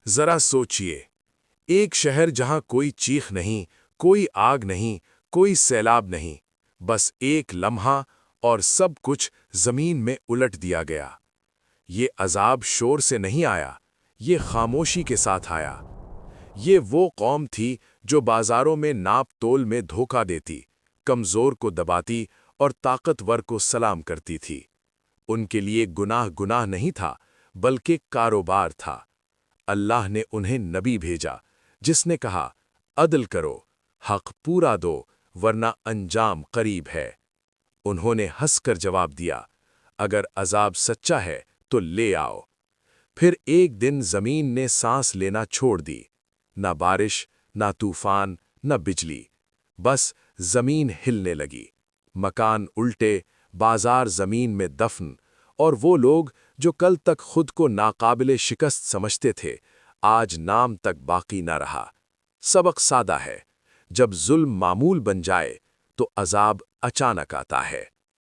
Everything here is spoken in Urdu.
ذرا سوچئے، ایک شہر جہاں کوئی چیخ نہیں، کوئی آگ نہیں، کوئی سیلاب نہیں، بس ایک لمحہ اور سب کچھ زمین میں الٹ دیا گیا۔ یہ عذاب شور سے نہیں آیا، یہ خاموشی کے ساتھ آیا۔ یہ وہ قوم تھی جو بازاروں میں ناپ تول میں دھوکہ دیتی، کمزور کو دباتی اور طاقتور کو سلام کرتی تھی۔ ان کے لیے گناہ نہیں تھا، بلکہ کاروبار تھا۔ اللہ نے انہیں نبی بھیجا، جس نے کہا، عدل کرو، حق پورا دو، ورنہ انجام قریب ہے۔ انہوں نے ہنس کر جواب دیا، اگر عذاب سچا ہے تو لے آؤ۔ پھر ایک دن زمین نے سانس لینا چھوڑ دی، نہ بارش، نہ طوفان، نہ بجلی، بس زمین ہلنے لگی، مکان الٹے، بازار زمین میں دفن، اور وہ لوگ جو کل تک خود کو ناقابل شکست سمجھتے تھے، آج نام تک باقی نہ رہا۔ سبق سادہ ہے، جب ظلم معمول بن جائے تو عذاب اچانک آتا ہے۔